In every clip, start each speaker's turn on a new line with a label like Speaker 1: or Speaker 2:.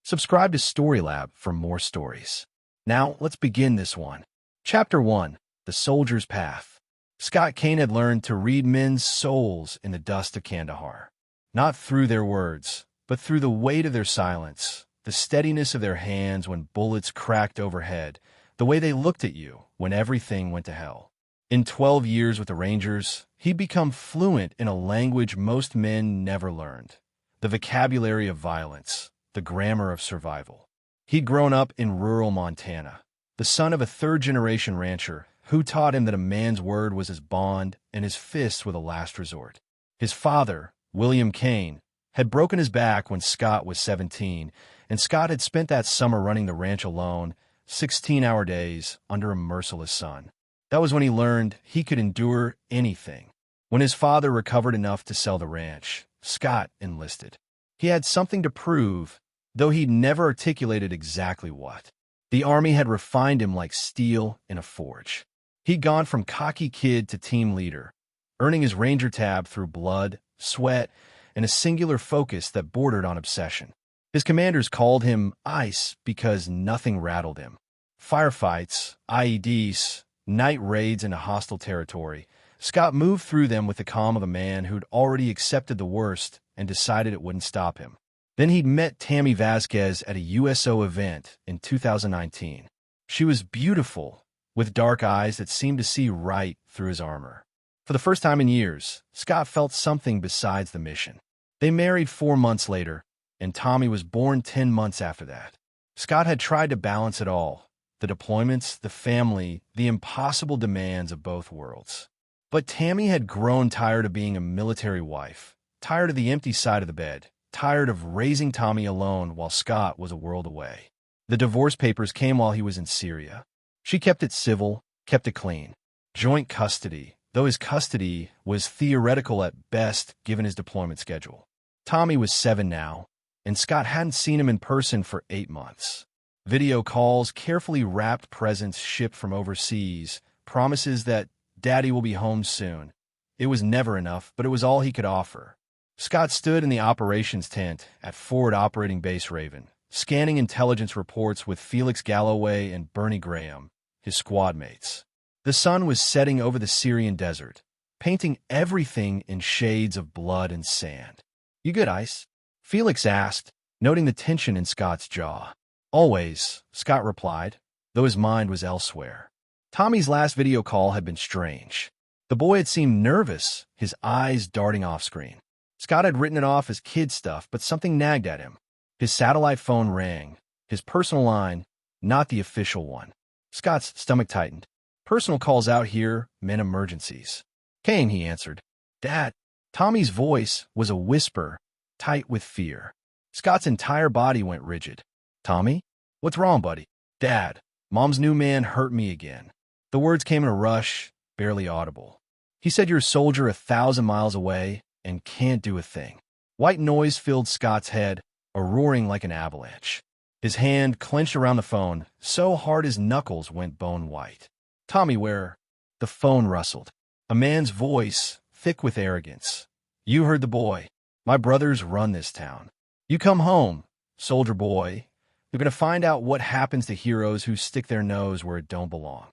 Speaker 1: Subscribe to Storylab for more stories. Now, let's begin this one. Chapter 1: The Soldier's Path. Scott Kane had learned to read men's souls in the dust of Kandahar. Not through their words, but through the weight of their silence, the steadiness of their hands when bullets cracked overhead, the way they looked at you when everything went to hell. In 12 years with the Rangers, he'd become fluent in a language most men never learned: the vocabulary of violence, the grammar of survival. He'd grown up in rural Montana, the son of a third-generation rancher who taught him that a man's word was his bond and his fists were the last resort. His father, William Kane, had broken his back when Scott was 17, and Scott had spent that summer running the ranch alone, 16-hour days under a merciless sun. That was when he learned he could endure anything. When his father recovered enough to sell the ranch, Scott enlisted. He had something to prove, though he'd never articulated exactly what. The Army had refined him like steel in a forge. He'd gone from cocky kid to team leader, earning his Ranger tab through blood, sweat, and a singular focus that bordered on obsession. His commanders called him Ice because nothing rattled him. Firefights, IEDs, night raids into hostile territory, Scott moved through them with the calm of a man who'd already accepted the worst and decided it wouldn't stop him. Then he'd met Tammy Vasquez at a USO event in 2019. She was beautiful, with dark eyes that seemed to see right through his armor. For the first time in years, Scott felt something besides the mission. They married 4 months later, and Tommy was born 10 months after that. Scott had tried to balance it all: the deployments, the family, the impossible demands of both worlds. But Tammy had grown tired of being a military wife, tired of the empty side of the bed, tired of raising Tommy alone while Scott was a world away. The divorce papers came while he was in Syria. She kept it civil, kept it clean. Joint custody, though his custody was theoretical at best given his deployment schedule. Tommy was 7 now, and Scott hadn't seen him in person for 8 months. Video calls, carefully wrapped presents shipped from overseas, promises that Daddy will be home soon. It was never enough, but it was all he could offer. Scott stood in the operations tent at Forward Operating Base Raven, scanning intelligence reports with Felix Galloway and Bernie Graham, his squad mates. The sun was setting over the Syrian desert, painting everything in shades of blood and sand. "You good, Ice?" Felix asked, noting the tension in Scott's jaw. "Always," Scott replied, though his mind was elsewhere. Tommy's last video call had been strange. The boy had seemed nervous, his eyes darting off-screen. Scott had written it off as kid stuff, but something nagged at him. His satellite phone rang, his personal line, not the official one. Scott's stomach tightened. Personal calls out here meant emergencies. "Kane," he answered. "Dad." Tommy's voice was a whisper, tight with fear. Scott's entire body went rigid. "Tommy? What's wrong, buddy?" "Dad, Mom's new man hurt me again." The words came in a rush, barely audible. "He said you're a soldier 1,000 miles away and can't do a thing." White noise filled Scott's head, a roaring like an avalanche. His hand clenched around the phone, so hard his knuckles went bone white. "Tommy, where?" The phone rustled. A man's voice, thick with arrogance. "You heard the boy. My brothers run this town. You come home, soldier boy. You're going to find out what happens to heroes who stick their nose where it don't belong."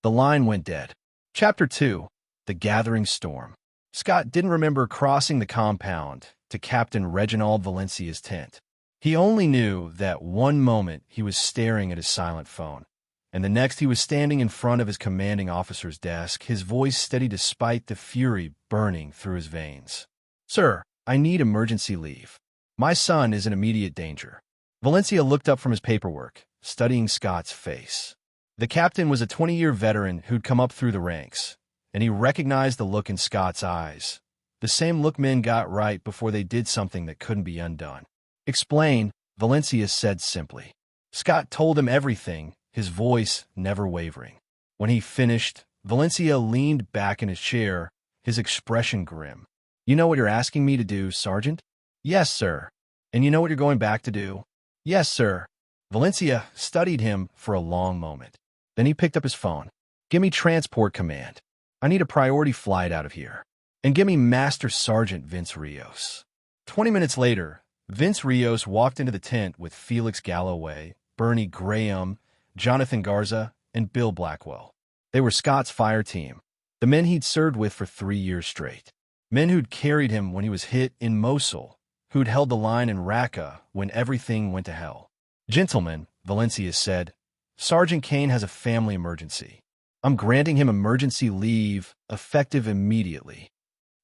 Speaker 1: The line went dead. Chapter 2: The Gathering Storm. Scott didn't remember crossing the compound to Captain Reginald Valencia's tent. He only knew that one moment he was staring at his silent phone, and the next he was standing in front of his commanding officer's desk, his voice steady despite the fury burning through his veins. "Sir, I need emergency leave. My son is in immediate danger." Valencia looked up from his paperwork, studying Scott's face. The captain was a 20-year veteran who'd come up through the ranks, and he recognized the look in Scott's eyes, the same look men got right before they did something that couldn't be undone. "Explain," Valencia said simply. Scott told him everything, his voice never wavering. When he finished, Valencia leaned back in his chair, his expression grim. "You know what you're asking me to do, Sergeant?" "Yes, sir." "And you know what you're going back to do?" "Yes, sir." Valencia studied him for a long moment. Then he picked up his phone. "Give me transport command. I need a priority flight out of here. And give me Master Sergeant Vince Rios." 20 minutes later, Vince Rios walked into the tent with Felix Galloway, Bernie Graham, Jonathan Garza, and Bill Blackwell. They were Scott's fire team, the men he'd served with for 3 years straight. Men who'd carried him when he was hit in Mosul, who'd held the line in Raqqa when everything went to hell. "Gentlemen," Valencia said, "Sergeant Kane has a family emergency. I'm granting him emergency leave, effective immediately."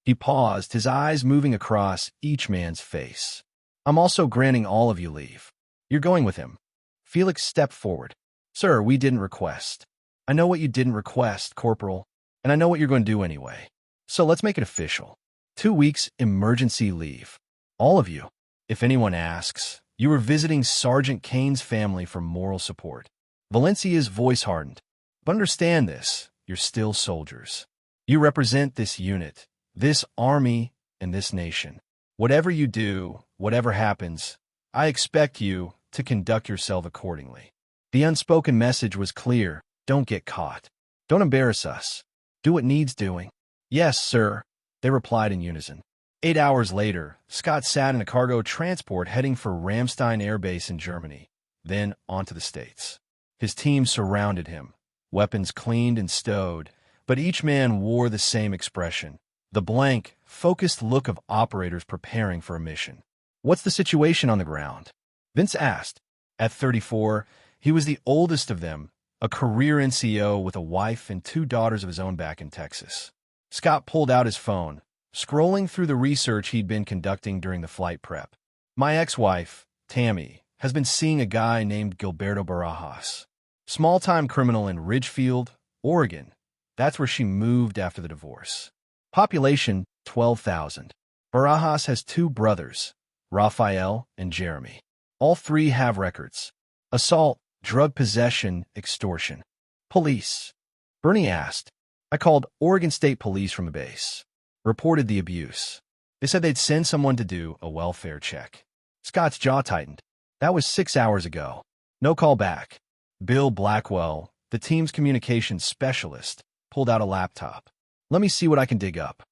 Speaker 1: He paused, his eyes moving across each man's face. "I'm also granting all of you leave. You're going with him." Felix stepped forward. "Sir, we didn't request." "I know what you didn't request, Corporal, and I know what you're going to do anyway. So let's make it official. 2 weeks emergency leave. All of you. If anyone asks, you were visiting Sergeant Kane's family for moral support." Valencia's voice hardened. "But understand this, you're still soldiers. You represent this unit, this army, and this nation. Whatever you do, whatever happens, I expect you to conduct yourself accordingly." The unspoken message was clear. Don't get caught. Don't embarrass us. Do what needs doing. "Yes, sir," they replied in unison. 8 hours later, Scott sat in a cargo transport heading for Ramstein Air Base in Germany, then on to the States. His team surrounded him, weapons cleaned and stowed, but each man wore the same expression, the blank, focused look of operators preparing for a mission. "What's the situation on the ground?" Vince asked. At 34, he was the oldest of them, a career NCO with a wife and 2 daughters of his own back in Texas. Scott pulled out his phone, scrolling through the research he'd been conducting during the flight prep. "My ex-wife, Tammy, has been seeing a guy named Gilberto Barajas. Small-time criminal in Ridgefield, Oregon. That's where she moved after the divorce. Population, 12,000. Barajas has 2 brothers, Rafael and Jeremy. All 3 have records. Assault, drug possession, extortion." "Police?" Bernie asked. "I called Oregon State Police from the base. Reported the abuse. They said they'd send someone to do a welfare check." Scott's jaw tightened. "That was 6 hours ago. No call back." Bill Blackwell, the team's communications specialist, pulled out a laptop. "Let me see what I can dig up."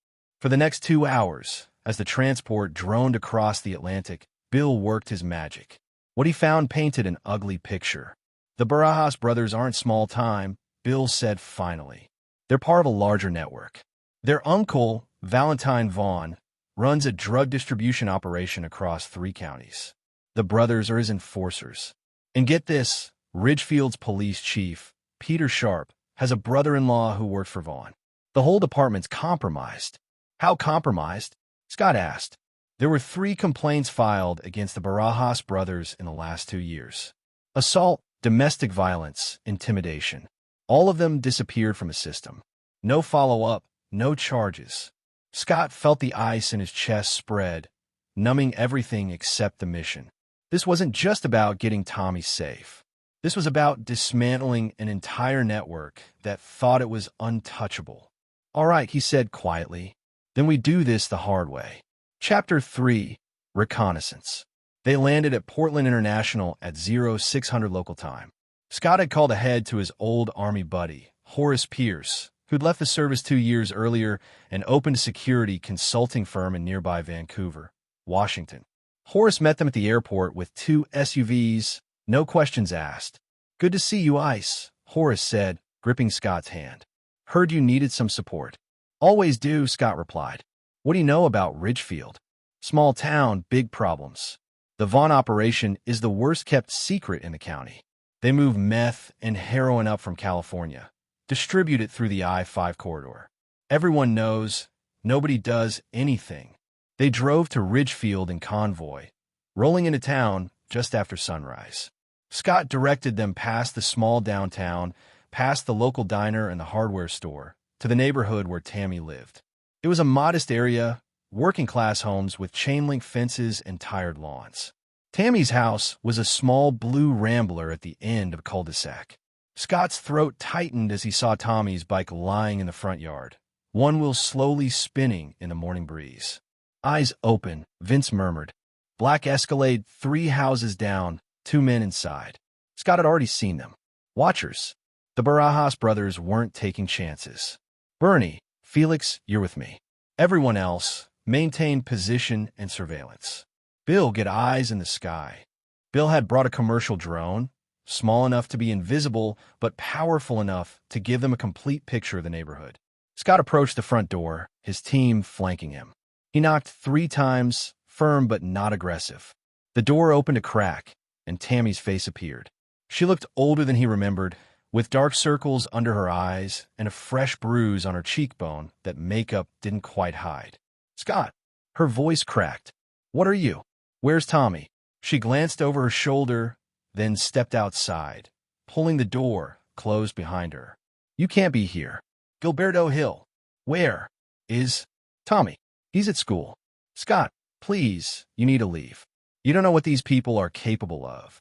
Speaker 1: For the next 2 hours, as the transport droned across the Atlantic, Bill worked his magic. What he found painted an ugly picture. "The Barajas brothers aren't small time," Bill said finally. "They're part of a larger network. Their uncle, Valentine Vaughn, runs a drug distribution operation across 3 counties. The brothers are his enforcers. And get this, Ridgefield's police chief, Peter Sharp, has a brother-in-law who worked for Vaughn. The whole department's compromised." "How compromised?" Scott asked. "There were 3 complaints filed against the Barajas brothers in the last 2 years. Assault, domestic violence, intimidation. All of them disappeared from the system. No follow-up, no charges." Scott felt the ice in his chest spread, numbing everything except the mission. This wasn't just about getting Tommy safe. This was about dismantling an entire network that thought it was untouchable. "All right," he said quietly. "Then we do this the hard way." Chapter 3, Reconnaissance. They landed at Portland International at 0600 local time. Scott had called ahead to his old Army buddy, Horace Pierce, who'd left the service 2 years earlier and opened a security consulting firm in nearby Vancouver, Washington. Horace met them at the airport with 2 SUVs, no questions asked. "Good to see you, Ice," Horace said, gripping Scott's hand. "Heard you needed some support." "Always do," Scott replied. "What do you know about Ridgefield?" "Small town, big problems. The Vaughn operation is the worst-kept secret in the county. They move meth and heroin up from California, distribute it through the I-5 corridor. Everyone knows, nobody does anything. They drove to Ridgefield in convoy, rolling into town just after sunrise. Scott directed them past the small downtown, past the local diner and the hardware store, to the neighborhood where Tammy lived. It was a modest area, working-class homes with chain-link fences and tired lawns. Tammy's house was a small blue rambler at the end of a cul-de-sac. Scott's throat tightened as he saw Tommy's bike lying in the front yard, one wheel slowly spinning in the morning breeze. Eyes open, Vince murmured. Black Escalade 3 houses down, 2 men inside. Scott had already seen them. Watchers. The Barajas brothers weren't taking chances. Bernie, Felix, you're with me. Everyone else, maintain position and surveillance. Bill, get eyes in the sky. Bill had brought a commercial drone, small enough to be invisible, but powerful enough to give them a complete picture of the neighborhood. Scott approached the front door, his team flanking him. He knocked 3 times, firm but not aggressive. The door opened a crack, and Tammy's face appeared. She looked older than he remembered, with dark circles under her eyes and a fresh bruise on her cheekbone that makeup didn't quite hide. Scott. Her voice cracked. What are you? Where's Tommy? She glanced over her shoulder, then stepped outside, pulling the door closed behind her. You can't be here. Gilberto Hill. Where is Tommy? He's at school. Scott, please, you need to leave. You don't know what these people are capable of.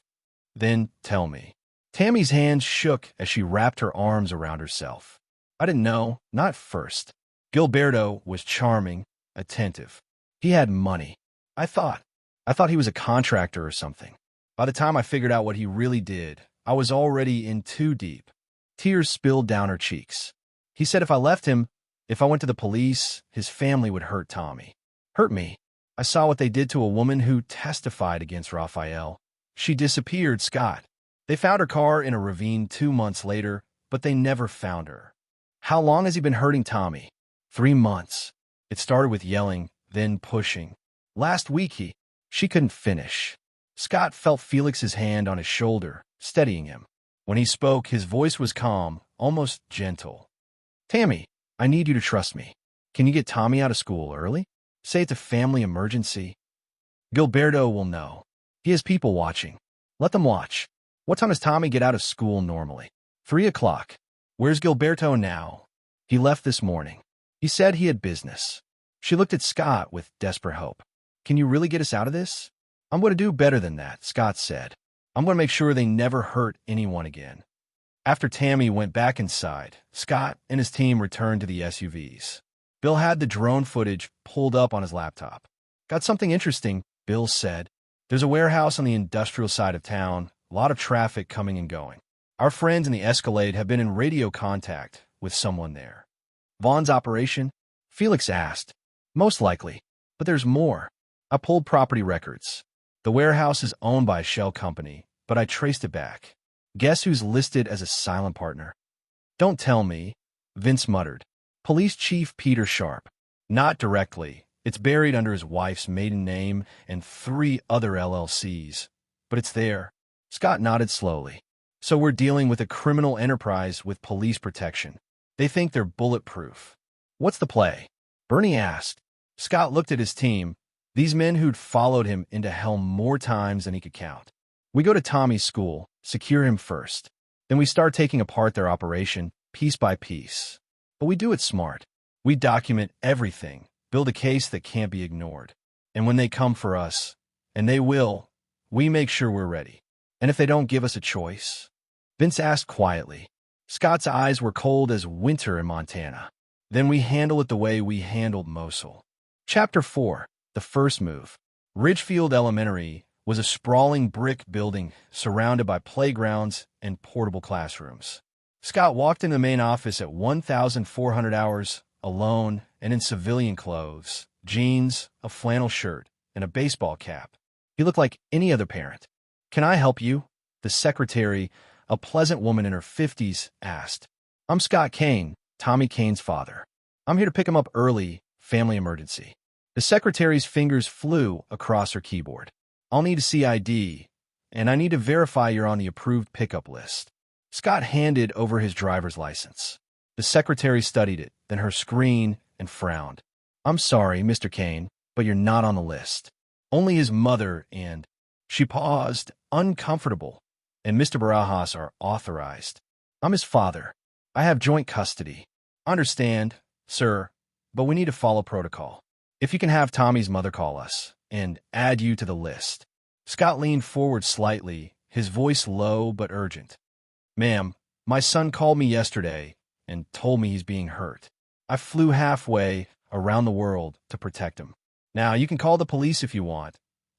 Speaker 1: Then tell me. Tammy's hands shook as she wrapped her arms around herself. I didn't know, not at first. Gilberto was charming, attentive. He had money. I thought he was a contractor or something. By the time I figured out what he really did, I was already in too deep. Tears spilled down her cheeks. He said if I left him, if I went to the police, his family would hurt Tommy. Hurt me. I saw what they did to a woman who testified against Raphael. She disappeared, Scott. They found her car in a ravine 2 months later, but they never found her. How long has he been hurting Tommy? 3 months. It started with yelling, then pushing. Last week she couldn't finish. Scott felt Felix's hand on his shoulder, steadying him. When he spoke, his voice was calm, almost gentle. Tammy, I need you to trust me. Can you get Tommy out of school early? Say it's a family emergency. Gilberto will know. He has people watching. Let them watch. What time does Tommy get out of school normally? 3 o'clock. Where's Gilberto now? He left this morning. He said he had business. She looked at Scott with desperate hope. Can you really get us out of this? I'm going to do better than that, Scott said. I'm going to make sure they never hurt anyone again. After Tammy went back inside, Scott and his team returned to the SUVs. Bill had the drone footage pulled up on his laptop. Got something interesting, Bill said. There's a warehouse on the industrial side of town, a lot of traffic coming and going. Our friends in the Escalade have been in radio contact with someone there. Vaughn's operation? Felix asked. Most likely, but there's more. I pulled property records. The warehouse is owned by a shell company, but I traced it back. Guess who's listed as a silent partner? Don't tell me, Vince muttered. Police Chief Peter Sharp. Not directly. It's buried under his wife's maiden name and 3 other LLCs. But it's there. Scott nodded slowly. So we're dealing with a criminal enterprise with police protection. They think they're bulletproof. What's the play? Bernie asked. Scott looked at his team, these men who'd followed him into hell more times than he could count. We go to Tommy's school, secure him first. Then we start taking apart their operation, piece by piece. But we do it smart. We document everything, build a case that can't be ignored. And when they come for us, and they will, we make sure we're ready. And if they don't give us a choice? Vince asked quietly. Scott's eyes were cold as winter in Montana. Then we handle it the way we handled Mosul. Chapter 4. The First Move. Ridgefield Elementary was a sprawling brick building surrounded by playgrounds and portable classrooms. Scott walked into the main office at 1,400 hours, alone and in civilian clothes, jeans, a flannel shirt, and a baseball cap. He looked like any other parent. Can I help you? The secretary, a pleasant woman in her 50s, asked. I'm Scott Kane, Tommy Kane's father. I'm here to pick him up early, family emergency. The secretary's fingers flew across her keyboard. I'll need to see ID, and I need to verify you're on the approved pickup list. Scott handed over his driver's license. The secretary studied it, then her screen, and frowned. I'm sorry, Mr. Kane, but you're not on the list. Only his mother and... She paused, uncomfortable, and Mr. Barajas are authorized. I'm his father. I have joint custody. Understand, sir, but we need to follow protocol. If you can have Tommy's mother call us and add you to the list. Scott leaned forward slightly, his voice low but urgent. Ma'am, my son called me yesterday and told me he's being hurt. I flew halfway around the world to protect him. Now, you can call the police if you want.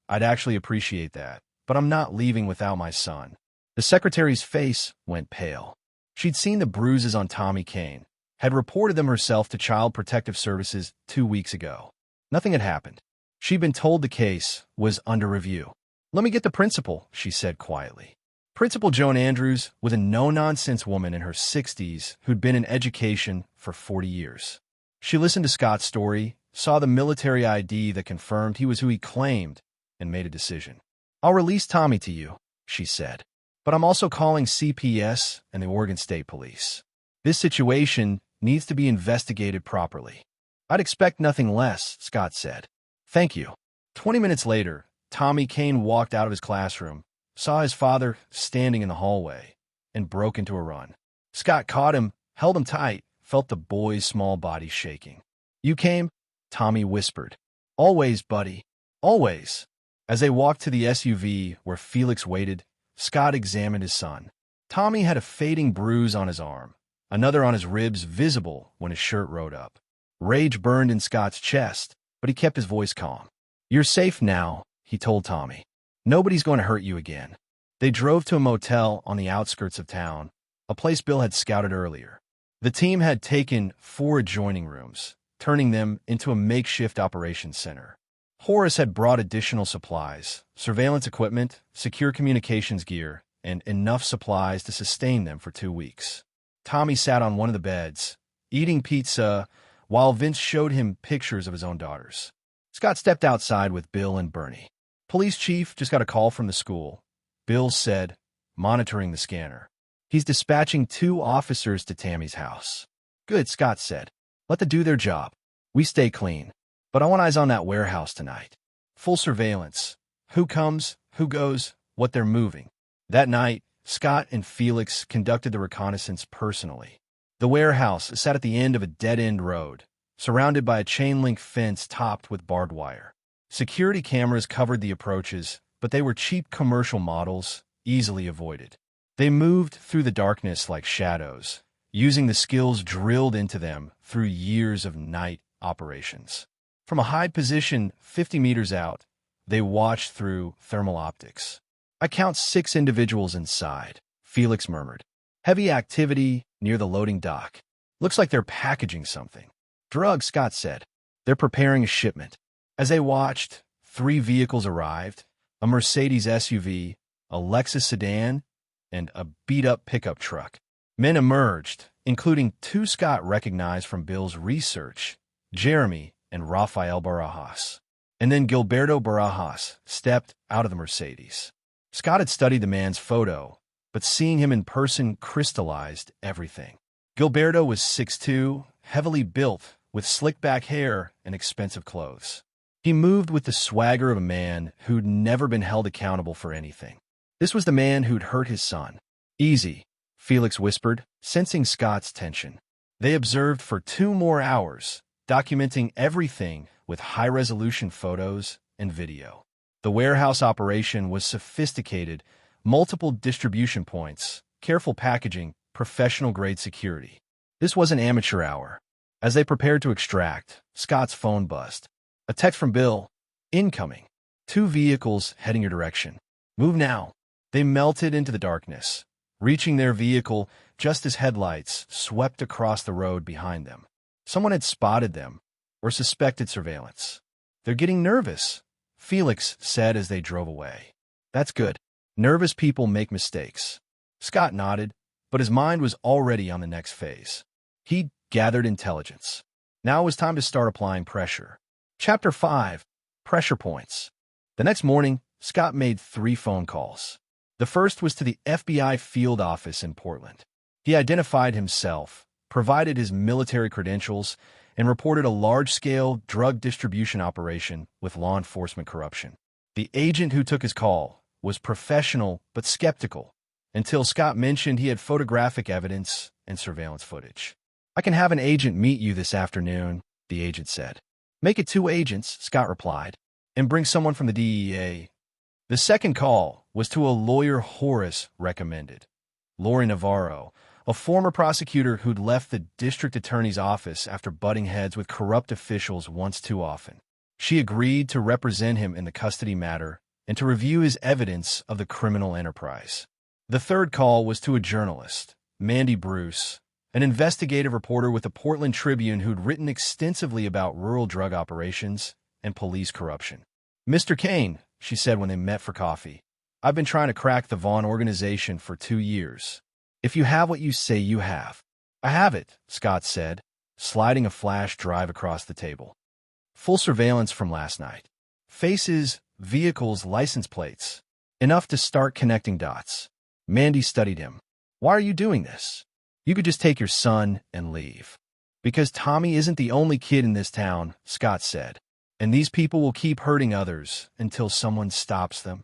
Speaker 1: I'd actually appreciate that, but I'm not leaving without my son. The secretary's face went pale. She'd seen the bruises on Tommy Kane, had reported them herself to Child Protective Services 2 weeks ago. Nothing had happened. She'd been told the case was under review. "Let me get the principal," she said quietly. Principal Joan Andrews was a no-nonsense woman in her 60s who'd been in education for 40 years. She listened to Scott's story, saw the military ID that confirmed he was who he claimed, and made a decision. "I'll release Tommy to you," she said. "But I'm also calling CPS and the Oregon State Police. This situation needs to be investigated properly." "I'd expect nothing less," Scott said. "Thank you." 20 minutes later, Tommy Kane walked out of his classroom, saw his father standing in the hallway, and broke into a run. Scott caught him, held him tight, felt the boy's small body shaking. "You came?" Tommy whispered. "Always, buddy. Always." As they walked to the SUV where Felix waited, Scott examined his son. Tommy had a fading bruise on his arm, another on his ribs visible when his shirt rode up. Rage burned in Scott's chest, but he kept his voice calm. "You're safe now," he told Tommy. "Nobody's going to hurt you again." They drove to a motel on the outskirts of town, a place Bill had scouted earlier. The team had taken 4 adjoining rooms, turning them into a makeshift operations center. Horace had brought additional supplies, surveillance equipment, secure communications gear, and enough supplies to sustain them for 2 weeks. Tommy sat on one of the beds, eating pizza, while Vince showed him pictures of his own daughters. Scott stepped outside with Bill and Bernie. "Police chief just got a call from the school," Bill said, monitoring the scanner. "He's dispatching 2 officers to Tammy's house." "Good," Scott said. "Let them do their job. We stay clean. But I want eyes on that warehouse tonight. Full surveillance. Who comes, who goes, what they're moving." That night, Scott and Felix conducted the reconnaissance personally. The warehouse sat at the end of a dead-end road, surrounded by a chain-link fence topped with barbed wire. Security cameras covered the approaches, but they were cheap commercial models, easily avoided. They moved through the darkness like shadows, using the skills drilled into them through years of night operations. From a high position 50 meters out, they watched through thermal optics. "I count 6 individuals inside," Felix murmured. "Heavy activity near the loading dock. Looks like they're packaging something." "Drugs," Scott said. "They're preparing a shipment." As they watched, 3 vehicles arrived, a Mercedes SUV, a Lexus sedan, and a beat-up pickup truck. Men emerged, including 2 Scott recognized from Bill's research, Jeremy and Rafael Barajas. And then Gilberto Barajas stepped out of the Mercedes. Scott had studied the man's photo, but seeing him in person crystallized everything. Gilberto was 6'2", heavily built, with slick-back hair and expensive clothes. He moved with the swagger of a man who'd never been held accountable for anything. This was the man who'd hurt his son. "Easy," Felix whispered, sensing Scott's tension. They observed for 2 more hours, documenting everything with high-resolution photos and video. The warehouse operation was sophisticated, multiple distribution points, careful packaging, professional-grade security. This wasn't amateur hour. As they prepared to extract, Scott's phone buzzed. A text from Bill. "Incoming. 2 vehicles heading your direction. Move now." They melted into the darkness, reaching their vehicle just as headlights swept across the road behind them. Someone had spotted them, or suspected surveillance. "They're getting nervous," Felix said as they drove away. "That's good. Nervous people make mistakes." Scott nodded, but his mind was already on the next phase. He gathered intelligence. Now it was time to start applying pressure. Chapter 5. Pressure Points. The next morning, Scott made 3 phone calls. The first was to the FBI field office in Portland. He identified himself, provided his military credentials, and reported a large-scale drug distribution operation with law enforcement corruption. The agent who took his call was professional but skeptical, until Scott mentioned he had photographic evidence and surveillance footage. "I can have an agent meet you this afternoon," the agent said. "Make it 2 agents," Scott replied, "and bring someone from the DEA." The second call was to a lawyer Horace recommended, Lori Navarro, a former prosecutor who'd left the district attorney's office after butting heads with corrupt officials once too often. She agreed to represent him in the custody matter and to review his evidence of the criminal enterprise. The third call was to a journalist, Mandy Bruce, an investigative reporter with the Portland Tribune who'd written extensively about rural drug operations and police corruption. "Mr. Kane," she said when they met for coffee, "I've been trying to crack the Vaughn organization for 2 years. If you have what you say you have." "I have it," Scott said, sliding a flash drive across the table. "Full surveillance from last night. Faces, vehicles, license plates. Enough to start connecting dots." Mandy studied him. "Why are you doing this? You could just take your son and leave." "Because Tommy isn't the only kid in this town," Scott said. "And these people will keep hurting others until someone stops them."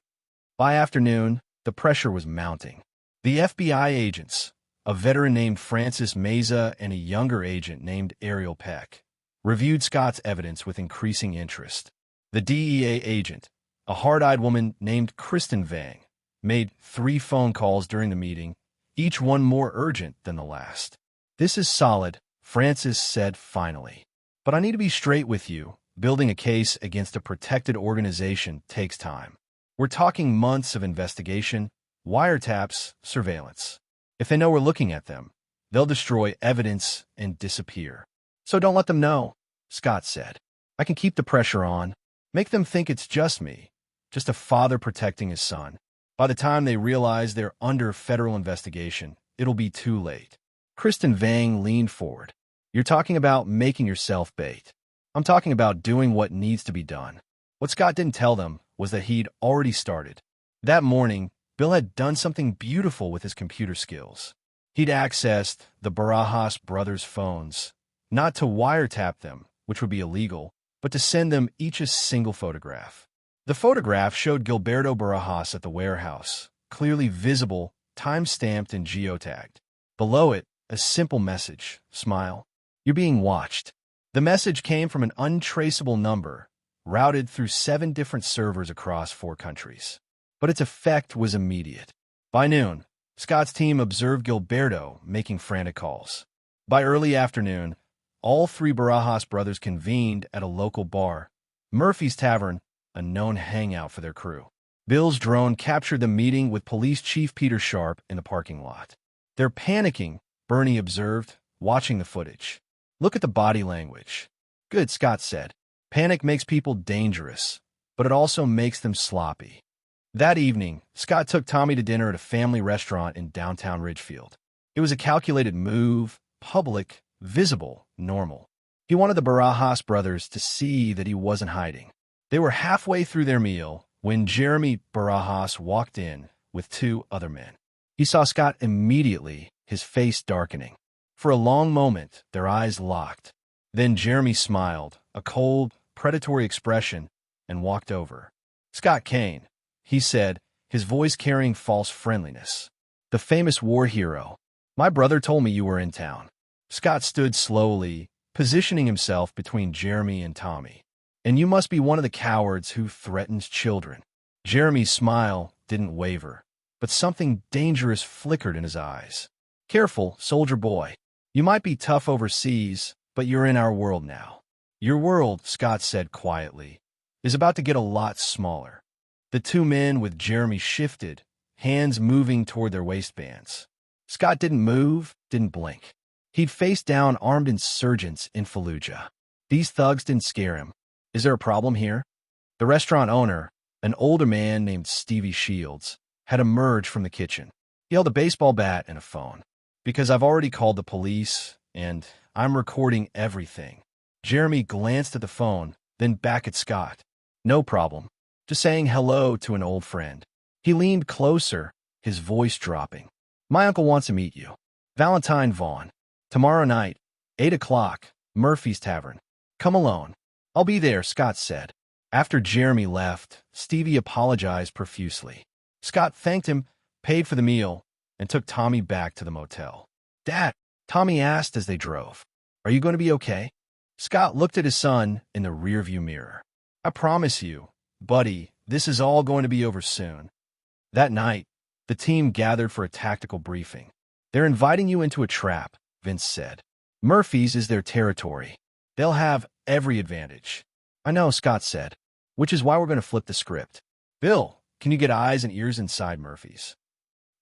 Speaker 1: By afternoon, the pressure was mounting. The FBI agents, a veteran named Francis Meza and a younger agent named Ariel Peck, reviewed Scott's evidence with increasing interest. The DEA agent, a hard-eyed woman named Kristen Vang, made 3 phone calls during the meeting, each one more urgent than the last. "This is solid," Francis said finally. "But I need to be straight with you. Building a case against a protected organization takes time. We're talking months of investigation, wiretaps, surveillance. If they know we're looking at them, they'll destroy evidence and disappear. So don't let them know," Scott said. "I can keep the pressure on. Make them think it's just me, just a father protecting his son. By the time they realize they're under federal investigation, it'll be too late." Kristen Vang leaned forward. "You're talking about making yourself bait. I'm talking about doing what needs to be done." What Scott didn't tell them was that he'd already started. That morning, Bill had done something beautiful with his computer skills. He'd accessed the Barajas brothers' phones, not to wiretap them, which would be illegal, but to send them each a single photograph. The photograph showed Gilberto Barajas at the warehouse, clearly visible, time-stamped and geotagged. Below it, a simple message: "Smile. You're being watched." The message came from an untraceable number, routed through 7 different servers across 4 countries. But its effect was immediate. By noon, Scott's team observed Gilberto making frantic calls. By early afternoon, all 3 Barajas brothers convened at a local bar, Murphy's Tavern, a known hangout for their crew. Bill's drone captured the meeting with Police Chief Peter Sharp in the parking lot. "They're panicking," Bernie observed, watching the footage. "Look at the body language." "Good," Scott said. "Panic makes people dangerous, but it also makes them sloppy." That evening, Scott took Tommy to dinner at a family restaurant in downtown Ridgefield. It was a calculated move, public, visible, normal. He wanted the Barajas brothers to see that he wasn't hiding. They were halfway through their meal when Jeremy Barajas walked in with 2 other men. He saw Scott immediately, his face darkening. For a long moment, their eyes locked. Then Jeremy smiled, a cold, predatory expression, and walked over. "Scott Kane," he said, his voice carrying false friendliness. "The famous war hero. My brother told me you were in town." Scott stood slowly, positioning himself between Jeremy and Tommy. "And you must be one of the cowards who threatens children." Jeremy's smile didn't waver, but something dangerous flickered in his eyes. "Careful, soldier boy. You might be tough overseas, but you're in our world now." "Your world," Scott said quietly, "is about to get a lot smaller." The 2 men with Jeremy shifted, hands moving toward their waistbands. Scott didn't move, didn't blink. He'd faced down armed insurgents in Fallujah. These thugs didn't scare him. "Is there a problem here?" The restaurant owner, an older man named Stevie Shields, had emerged from the kitchen. He held a baseball bat and a phone. "Because I've already called the police, and I'm recording everything." Jeremy glanced at the phone, then back at Scott. "No problem. Just saying hello to an old friend." He leaned closer, his voice dropping. "My uncle wants to meet you. Valentine Vaughn. Tomorrow night, 8 o'clock, Murphy's Tavern. Come alone." "I'll be there," Scott said. After Jeremy left, Stevie apologized profusely. Scott thanked him, paid for the meal, and took Tommy back to the motel. "Dad," Tommy asked as they drove, "are you going to be okay?" Scott looked at his son in the rearview mirror. "I promise you, buddy, this is all going to be over soon." That night, the team gathered for a tactical briefing. "They're inviting you into a trap," Vince said. "Murphy's is their territory. They'll have every advantage." "I know," Scott said, "which is why we're going to flip the script." "Bill, can you get eyes and ears inside Murphy's?"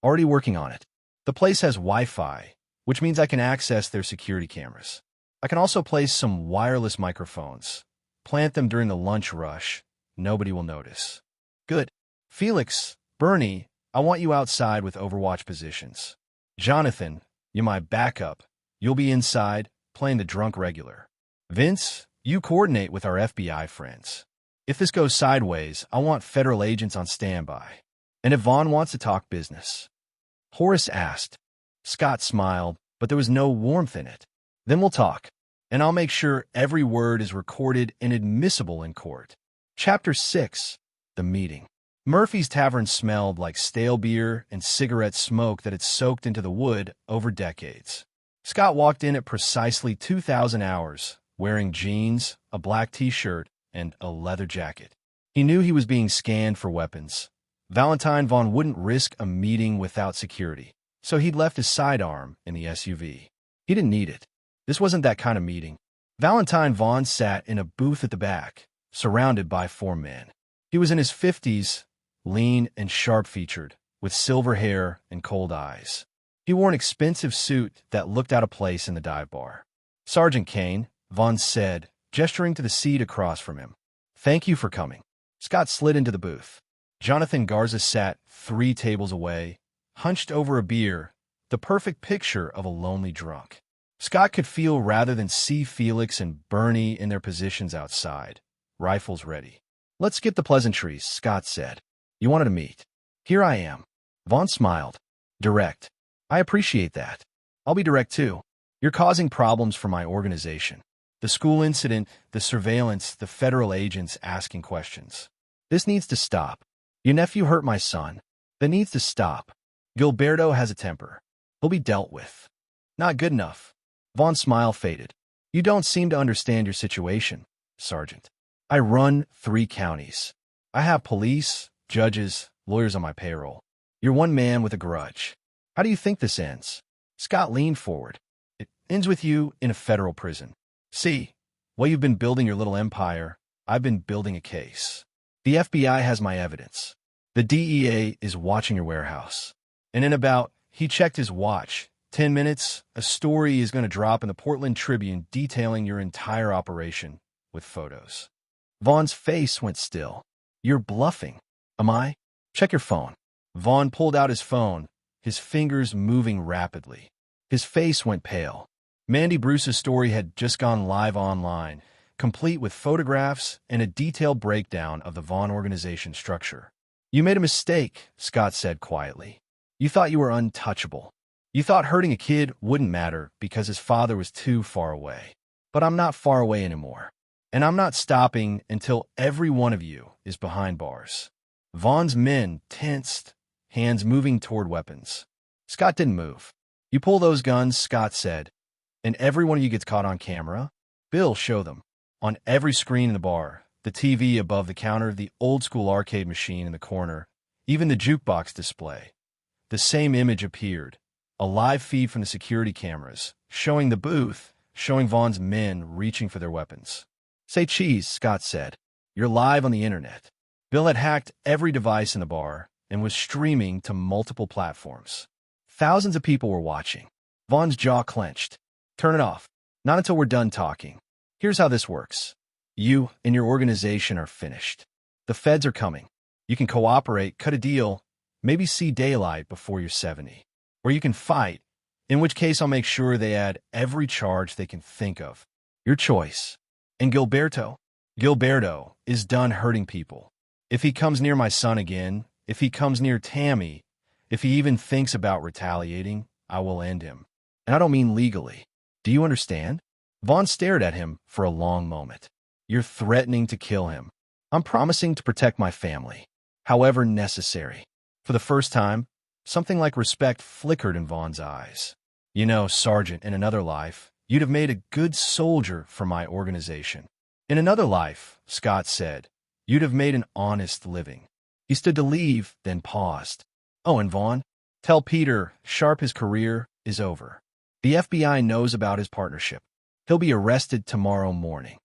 Speaker 1: "Already working on it. The place has Wi-Fi, which means I can access their security cameras. I can also place some wireless microphones. Plant them during the lunch rush. Nobody will notice. Good. Felix, Bernie, I want you outside with overwatch positions. Jonathan, you my backup. You'll be inside, playing the drunk regular. Vince, you coordinate with our FBI friends. If this goes sideways, I want federal agents on standby. And if Vaughn wants to talk business. Horace asked. Scott smiled, but there was no warmth in it. Then we'll talk, and I'll make sure every word is recorded and admissible in court. Chapter 6. The Meeting. Murphy's Tavern smelled like stale beer and cigarette smoke that had soaked into the wood over decades. Scott walked in at precisely 2,000 hours, wearing jeans, a black t-shirt, and a leather jacket. He knew he was being scanned for weapons. Valentine Vaughn wouldn't risk a meeting without security, so he'd left his sidearm in the SUV. He didn't need it. This wasn't that kind of meeting. Valentine Vaughn sat in a booth at the back, surrounded by 4 men. He was in his 50s, lean and sharp-featured, with silver hair and cold eyes. He wore an expensive suit that looked out of place in the dive bar. Sergeant Kane, Vaughn said, gesturing to the seat across from him. Thank you for coming. Scott slid into the booth. Jonathan Garza sat 3 tables away, hunched over a beer, the perfect picture of a lonely drunk. Scott could feel rather than see Felix and Bernie in their positions outside, rifles ready. Let's skip the pleasantries, Scott said. You wanted to meet. Here I am. Vaughn smiled. Direct. I appreciate that. I'll be direct too. You're causing problems for my organization. The school incident, the surveillance, the federal agents asking questions. This needs to stop. Your nephew hurt my son. That needs to stop. Gilberto has a temper. He'll be dealt with. Not good enough. Vaughn's smile faded. You don't seem to understand your situation, Sergeant. I run 3 counties. I have police, judges, lawyers on my payroll. You're one man with a grudge. How do you think this ends? Scott leaned forward. It ends with you in a federal prison. See, while you've been building your little empire, I've been building a case. The FBI has my evidence. The DEA is watching your warehouse. And in about, he checked his watch, 10 minutes, a story is going to drop in the Portland Tribune detailing your entire operation with photos. Vaughn's face went still. You're bluffing. Am I? Check your phone. Vaughn pulled out his phone, his fingers moving rapidly. His face went pale. Mandy Bruce's story had just gone live online, complete with photographs and a detailed breakdown of the Vaughn organization structure. You made a mistake, Scott said quietly. You thought you were untouchable. You thought hurting a kid wouldn't matter because his father was too far away. But I'm not far away anymore. And I'm not stopping until every one of you is behind bars. Vaughn's men tensed, hands moving toward weapons. Scott didn't move. You pull those guns, Scott said, and every one of you gets caught on camera. Bill, show them. On every screen in the bar, the TV above the counter, the old-school arcade machine in the corner, even the jukebox display. The same image appeared, a live feed from the security cameras, showing the booth, showing Vaughn's men reaching for their weapons. Say cheese, Scott said. You're live on the internet. Bill had hacked every device in the bar and was streaming to multiple platforms. Thousands of people were watching. Vaughn's jaw clenched. Turn it off. Not until we're done talking. Here's how this works. You and your organization are finished. The feds are coming. You can cooperate, cut a deal, maybe see daylight before you're 70. Or you can fight, in which case I'll make sure they add every charge they can think of. Your choice. And Gilberto? Gilberto is done hurting people. If he comes near my son again, if he comes near Tammy, if he even thinks about retaliating, I will end him. And I don't mean legally. Do you understand? Vaughn stared at him for a long moment. You're threatening to kill him. I'm promising to protect my family, however necessary. For the first time, something like respect flickered in Vaughn's eyes. You know, Sergeant, in another life, you'd have made a good soldier for my organization. In another life, Scott said, you'd have made an honest living. He stood to leave, then paused. Oh, and Vaughn, tell Peter Sharp his career is over. The FBI knows about his partnership. He'll be arrested tomorrow morning.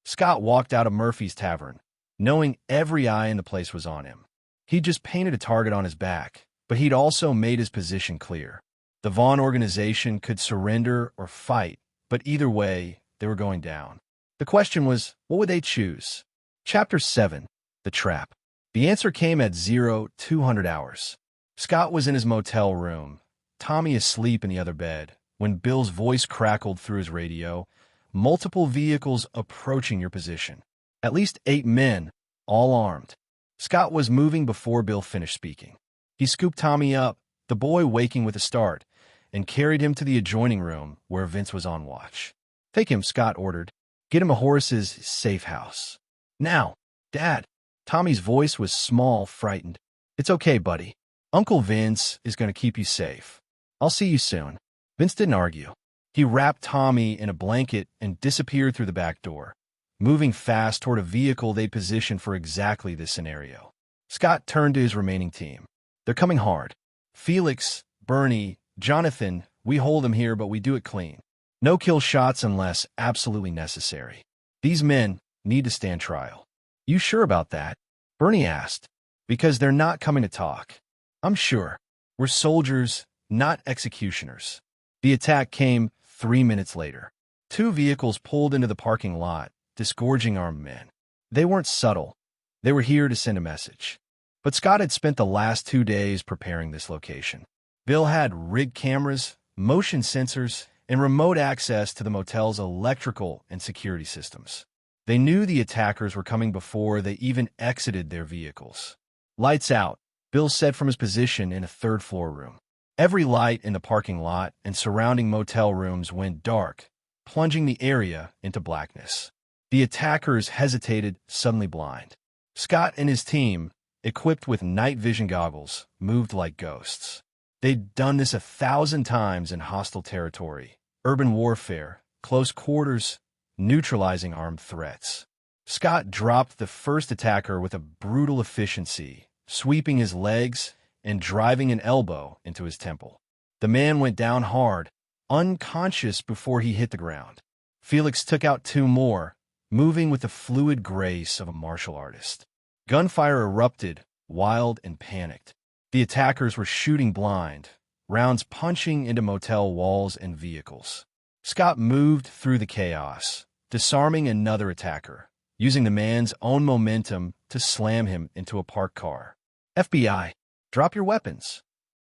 Speaker 1: Scott walked out of Murphy's Tavern, knowing every eye in the place was on him. He'd just painted a target on his back, but he'd also made his position clear. The Vaughn organization could surrender or fight, but either way, they were going down. The question was, what would they choose? Chapter 7. The Trap. The answer came at 0200 hours. Scott was in his motel room, Tommy asleep in the other bed, when Bill's voice crackled through his radio. Multiple vehicles approaching your position. At least 8 men, all armed. Scott was moving before Bill finished speaking. He scooped Tommy up, the boy waking with a start, and carried him to the adjoining room where Vince was on watch. Take him, Scott ordered. Get him a Horace's safe house. Now, Dad. Tommy's voice was small, frightened. It's okay, buddy. Uncle Vince is going to keep you safe. I'll see you soon. Vince didn't argue. He wrapped Tommy in a blanket and disappeared through the back door, moving fast toward a vehicle they positioned for exactly this scenario. Scott turned to his remaining team. They're coming hard. Felix, Bernie, Jonathan, we hold them here, but we do it clean. No kill shots unless absolutely necessary. These men need to stand trial. You sure about that? Bernie asked. Because they're not coming to talk. I'm sure. We're soldiers, not executioners. The attack came 3 minutes later. 2 vehicles pulled into the parking lot, disgorging armed men. They weren't subtle. They were here to send a message. But Scott had spent the last 2 days preparing this location. Bill had rig cameras, motion sensors, and remote access to the motel's electrical and security systems. They knew the attackers were coming before they even exited their vehicles. Lights out, Bill said from his position in a third-floor room. Every light in the parking lot and surrounding motel rooms went dark, plunging the area into blackness. The attackers hesitated, suddenly blind. Scott and his team, equipped with night vision goggles, moved like ghosts. They'd done this 1,000 times in hostile territory, urban warfare, close quarters, neutralizing armed threats. Scott dropped the first attacker with a brutal efficiency, sweeping his legs and driving an elbow into his temple. The man went down hard, unconscious before he hit the ground. Felix took out 2 more, moving with the fluid grace of a martial artist. Gunfire erupted, wild and panicked. The attackers were shooting blind, rounds punching into motel walls and vehicles. Scott moved through the chaos, disarming another attacker, using the man's own momentum to slam him into a parked car. FBI, drop your weapons.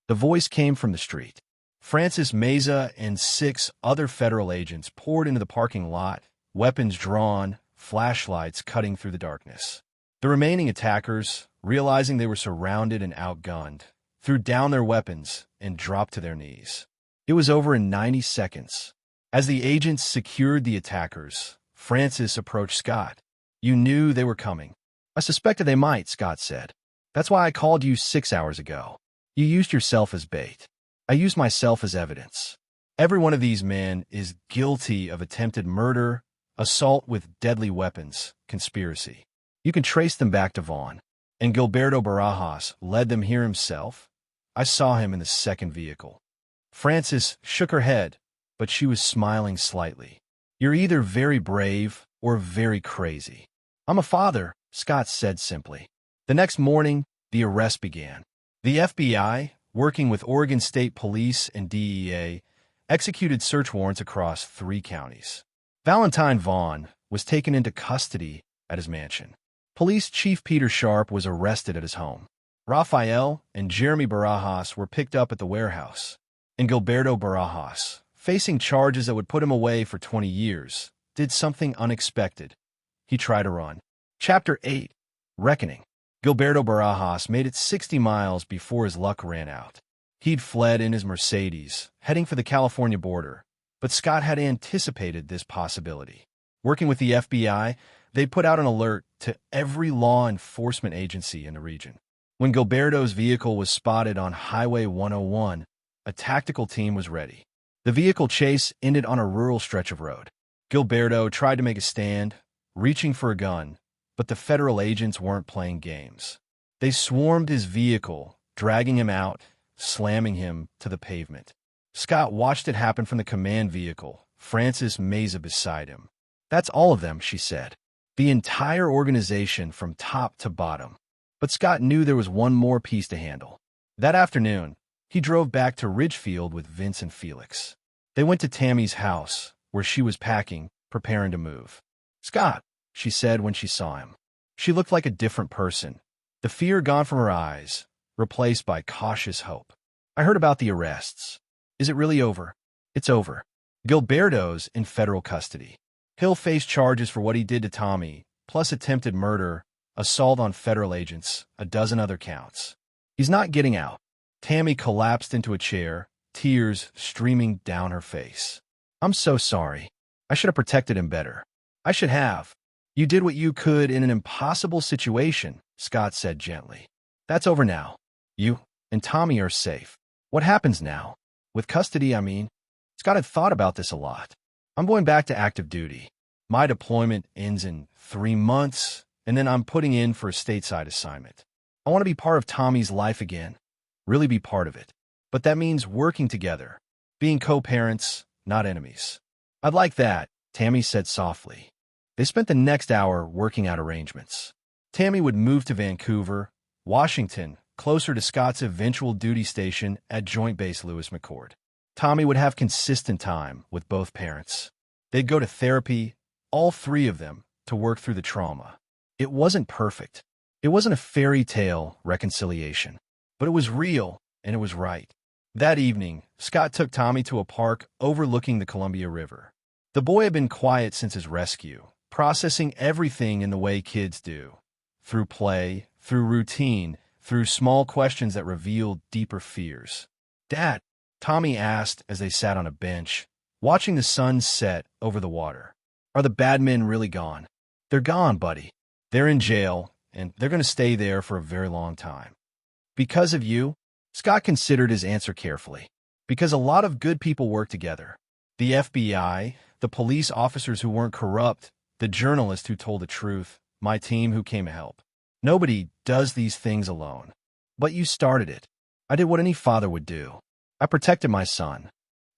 Speaker 1: The voice came from the street. Francis Meza and 6 other federal agents poured into the parking lot, weapons drawn, flashlights cutting through the darkness. The remaining attackers, realizing they were surrounded and outgunned, threw down their weapons and dropped to their knees. It was over in 90 seconds. As the agents secured the attackers, Francis approached Scott. You knew they were coming. I suspected they might, Scott said. That's why I called you 6 hours ago. You used yourself as bait. I used myself as evidence. Every one of these men is guilty of attempted murder, assault with deadly weapons, conspiracy. You can trace them back to Vaughn. And Gilberto Barajas led them here himself. I saw him in the second vehicle. Francis shook her head, but she was smiling slightly. You're either very brave or very crazy. I'm a father, Scott said simply. The next morning, the arrest began. The FBI, working with Oregon State Police and DEA, executed search warrants across 3 counties. Valentine Vaughn was taken into custody at his mansion. Police Chief Peter Sharp was arrested at his home. Rafael and Jeremy Barajas were picked up at the warehouse. And Gilberto Barajas, facing charges that would put him away for 20 years, did something unexpected. He tried to run. Chapter 8. Reckoning. Gilberto Barajas made it 60 miles before his luck ran out. He'd fled in his Mercedes, heading for the California border, but Scott had anticipated this possibility. Working with the FBI, they put out an alert to every law enforcement agency in the region. When Gilberto's vehicle was spotted on Highway 101, a tactical team was ready. The vehicle chase ended on a rural stretch of road. Gilberto tried to make a stand, reaching for a gun, but the federal agents weren't playing games. They swarmed his vehicle, dragging him out, slamming him to the pavement. Scott watched it happen from the command vehicle, Francis Meza beside him. That's all of them, she said. The entire organization from top to bottom. But Scott knew there was one more piece to handle. That afternoon, he drove back to Ridgefield with Vince and Felix. They went to Tammy's house, where she was packing, preparing to move. "Scott," she said when she saw him. She looked like a different person, the fear gone from her eyes, replaced by cautious hope. "I heard about the arrests. Is it really over?" "It's over. Gilberto's in federal custody. He'll face charges for what he did to Tommy, plus attempted murder, assault on federal agents, a dozen other counts. He's not getting out." Tammy collapsed into a chair, tears streaming down her face. "I'm so sorry. I should have protected him better." "I should have. You did what you could in an impossible situation," Scott said gently. "That's over now. You and Tommy are safe. What happens now? With custody, I mean." Scott had thought about this a lot. "I'm going back to active duty. My deployment ends in 3 months, and then I'm putting in for a stateside assignment. I want to be part of Tommy's life again, really be part of it. But that means working together, being co-parents, not enemies." "I'd like that," Tammy said softly. They spent the next hour working out arrangements. Tammy would move to Vancouver, Washington, closer to Scott's eventual duty station at Joint Base Lewis McChord. Tommy would have consistent time with both parents. They'd go to therapy, all 3 of them, to work through the trauma. It wasn't perfect. It wasn't a fairy tale reconciliation, but it was real and it was right. That evening, Scott took Tommy to a park overlooking the Columbia River. The boy had been quiet since his rescue, processing everything in the way kids do, through play, through routine, through small questions that revealed deeper fears. "Dad," Tommy asked as they sat on a bench, watching the sun set over the water, "are the bad men really gone?" "They're gone, buddy. They're in jail, and they're going to stay there for a very long time." "Because of you?" Scott considered his answer carefully. "Because a lot of good people work together. The FBI, the police officers who weren't corrupt, the journalist who told the truth, my team who came to help. Nobody does these things alone. But you started it. I did what any father would do. I protected my son."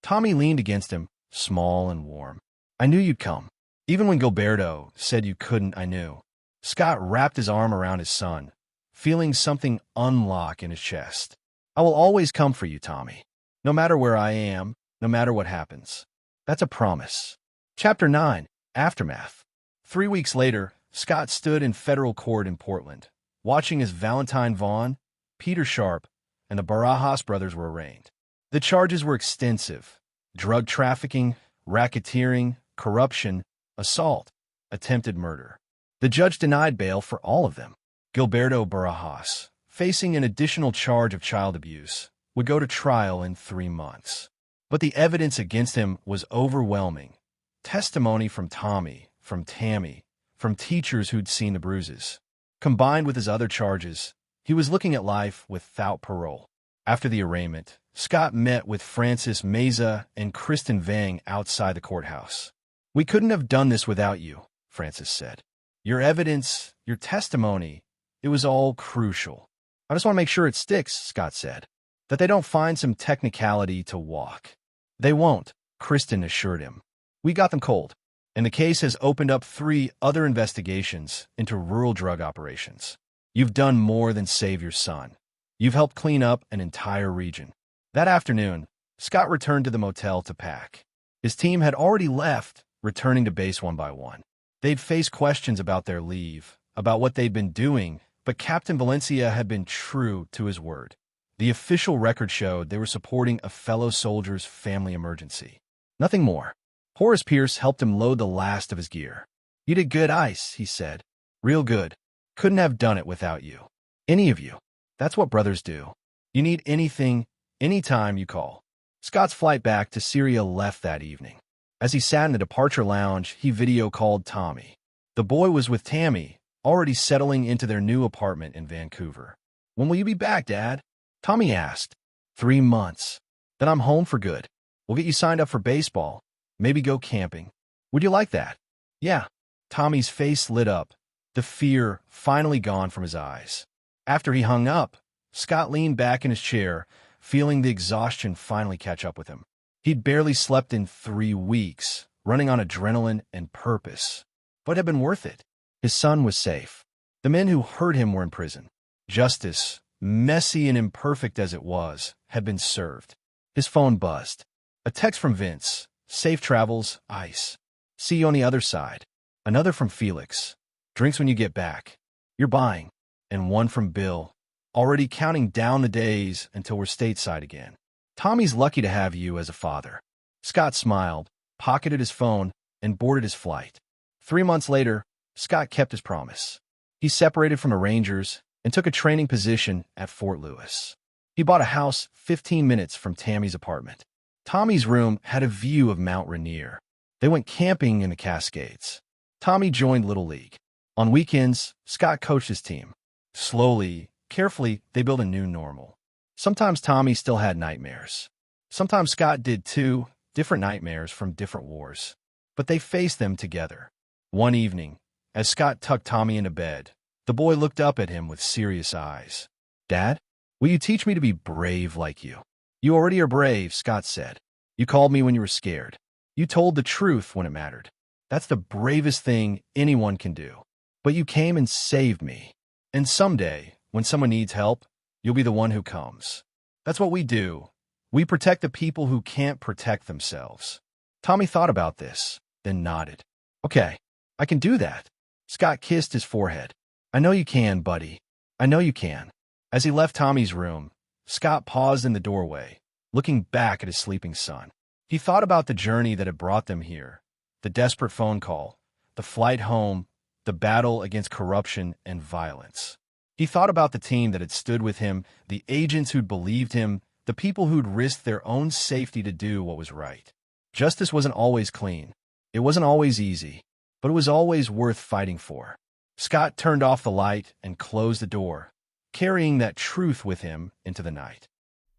Speaker 1: Tommy leaned against him, small and warm. "I knew you'd come. Even when Gilberto said you couldn't, I knew." Scott wrapped his arm around his son, feeling something unlock in his chest. "I will always come for you, Tommy. No matter where I am, no matter what happens. That's a promise." Chapter 9. Aftermath. 3 weeks later, Scott stood in federal court in Portland, watching as Valentine Vaughn, Peter Sharp, and the Barajas brothers were arraigned. The charges were extensive: drug trafficking, racketeering, corruption, assault, attempted murder. The judge denied bail for all of them. Gilberto Barajas, facing an additional charge of child abuse, would go to trial in 3 months. But the evidence against him was overwhelming. Testimony from Tommy, from Tammy, from teachers who'd seen the bruises. Combined with his other charges, he was looking at life without parole. After the arraignment, Scott met with Francis Meza and Kristen Vang outside the courthouse. "We couldn't have done this without you," Francis said. "Your evidence, your testimony, it was all crucial." "I just want to make sure it sticks," Scott said. "That they don't find some technicality to walk." "They won't," Kristen assured him. "We got them cold. And the case has opened up 3 other investigations into rural drug operations. You've done more than save your son. You've helped clean up an entire region." That afternoon, Scott returned to the motel to pack. His team had already left, returning to base one by one. They'd faced questions about their leave, about what they'd been doing, but Captain Valencia had been true to his word. The official record showed they were supporting a fellow soldier's family emergency. Nothing more. Horace Pierce helped him load the last of his gear. "You did good, Ice," he said. "Real good. Couldn't have done it without you. Any of you. That's what brothers do. You need anything, anytime you call." Scott's flight back to Syria left that evening. As he sat in the departure lounge, he video-called Tommy. The boy was with Tammy, already settling into their new apartment in Vancouver. "When will you be back, Dad?" Tommy asked. 3 months. Then I'm home for good. We'll get you signed up for baseball. Maybe go camping. Would you like that?" "Yeah." Tommy's face lit up, the fear finally gone from his eyes. After he hung up, Scott leaned back in his chair, feeling the exhaustion finally catch up with him. He'd barely slept in 3 weeks, running on adrenaline and purpose. But it had been worth it. His son was safe. The men who hurt him were in prison. Justice, messy and imperfect as it was, had been served. His phone buzzed. A text from Vince. "Safe travels, Ice. See you on the other side." Another from Felix. Drinks when you get back. You're buying. And one from Bill. Already counting down the days until we're stateside again. Tommy's lucky to have you as a father. Scott smiled, pocketed his phone, and boarded his flight. 3 months later, Scott kept his promise. He separated from the Rangers and took a training position at Fort Lewis. He bought a house 15 minutes from Tammy's apartment. Tommy's room had a view of Mount Rainier. They went camping in the Cascades. Tommy joined Little League. On weekends, Scott coached his team. Slowly, carefully, they built a new normal. Sometimes Tommy still had nightmares. Sometimes Scott did too, different nightmares from different wars. But they faced them together. One evening, as Scott tucked Tommy into bed, the boy looked up at him with serious eyes. "Dad, will you teach me to be brave like you?" "You already are brave," Scott said. "You called me when you were scared. You told the truth when it mattered. That's the bravest thing anyone can do. But you came and saved me. And someday, when someone needs help, you'll be the one who comes. That's what we do. We protect the people who can't protect themselves." Tommy thought about this, then nodded. "Okay, I can do that." Scott kissed his forehead. "I know you can, buddy. I know you can." As he left Tommy's room, Scott paused in the doorway, looking back at his sleeping son. He thought about the journey that had brought them here, the desperate phone call, the flight home, the battle against corruption and violence. He thought about the team that had stood with him, the agents who'd believed him, the people who'd risked their own safety to do what was right. Justice wasn't always clean. It wasn't always easy, but it was always worth fighting for. Scott turned off the light and closed the door, carrying that truth with him into the night.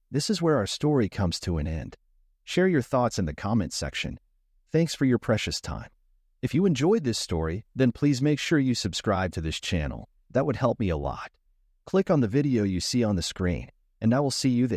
Speaker 1: This is where our story comes to an end. Share your thoughts in the comments section. Thanks for your precious time. If you enjoyed this story, then please make sure you subscribe to this channel. That would help me a lot. Click on the video you see on the screen, and I will see you there.